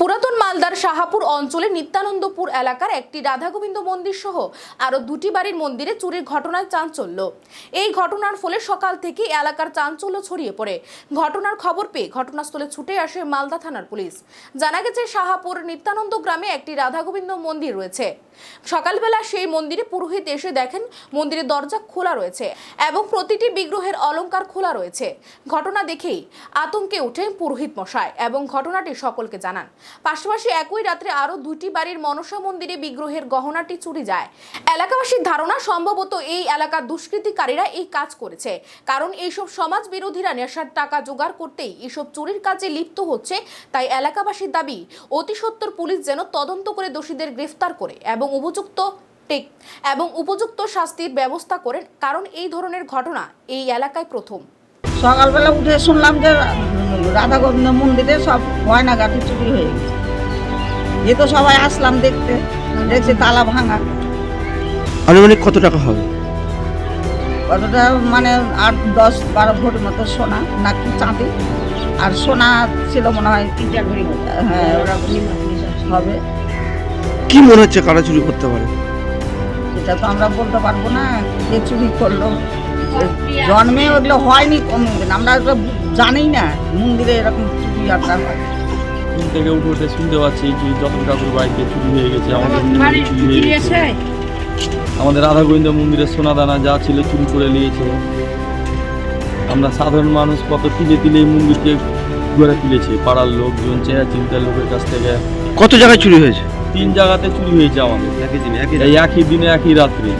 পুরাতন মালদার শাহাপুর অঞ্চলে নিত্যানন্দপুর এলাকার একটি রাধাগোবিন্দ মন্দির সহ আরো দুটি বাড়ির মন্দিরে চুরির ঘটনায় চাঞ্চল্য। এই ঘটনার ফলে সকাল থেকে এলাকার চাঞ্চল্য ছড়িয়ে পড়ে। ঘটনার খবর পেয়ে ঘটনাস্থলে ছুটে আসে মালদা থানার পুলিশ। জানা গেছে শাহাপুর নিত্যানন্দ গ্রামে একটি রাধাগোবিন্দ মন্দির রয়েছে। সকালবেলা সেই মন্দিরে পুরোহিত এসে দেখেন মন্দিরের দরজা খোলা রয়েছে এবং প্রতিটি বিগ্রহের অলংকার খোলা রয়েছে। ঘটনা দেখেই আতঙ্কে ওঠেন পুরোহিত মশাই এবং ঘটনাটি সকলকে জানান। পাশাপাশি একই রাত্রে আরো দুটি বাড়ির মনসা মন্দিরে বিগ্রহের গহনাটি চুরি যায়। এলাকাবাসীর ধারণা সম্ভবত এই এলাকার দুষ্কৃতিকারীরা এই কাজ করেছে, কারণ এইসব সমাজ বিরোধীরা নেশার টাকা জোগাড় করতেই এইসব চুরির কাজে লিপ্ত হচ্ছে। তাই এলাকাবাসীর দাবি অতি সত্বর পুলিশ যেন তদন্ত করে দোষীদের গ্রেফতার করে এবং উপযুক্ত শাস্তির ব্যবস্থা করেন, কারণ এই ধরনের ঘটনা এই এলাকায় প্রথম। সকালবেলা উঠে শুনলাম যে রাধা গোবিন্দ মন্দিরে সব গয়নাগাটি চুরি হয়ে গেছে। এ তো সবাই আসলাম দেখতে, দেখছি তালা ভাঙা। আনুমানিক কত টাকা হবে? কতটা মানে 8-10-12 ভরি মতো সোনা নাকি চাঁদি, আর সোনা ছিল মনে হয় 3 ভরি মতো। হ্যাঁ, ওরা হবে। কি মনে হচ্ছে কারা চুরি করতে পারে? এটা তো আমরা বলতে পারবো না কে চুরি করলো। জন্মে ওগুলো হয়নি কোনোদিন, আমরা জানি না মন্দিরে এরকম চুরি আড্ডা হয়। ঘুম থেকে উঠে শুনতে পাচ্ছি যে যতন ঠাকুর বাড়িতে চুরি হয়ে গেছে, আমাদের রাধা গোবিন্দ মন্দিরের সোনা দানা যা ছিল চুরি করে নিয়েছে। আমরা সাধারণ মানুষ কত তিলে তিলে এই মন্দিরকে ঘুরে তুলেছি, পাড়ার লোকজন, চেনা চিন্তার লোকের কাছ থেকে। কত জায়গায় চুরি হয়েছে? 3 জায়গাতে চুরি হয়েছে আমাদের, এই একই দিনে একই রাত্রে।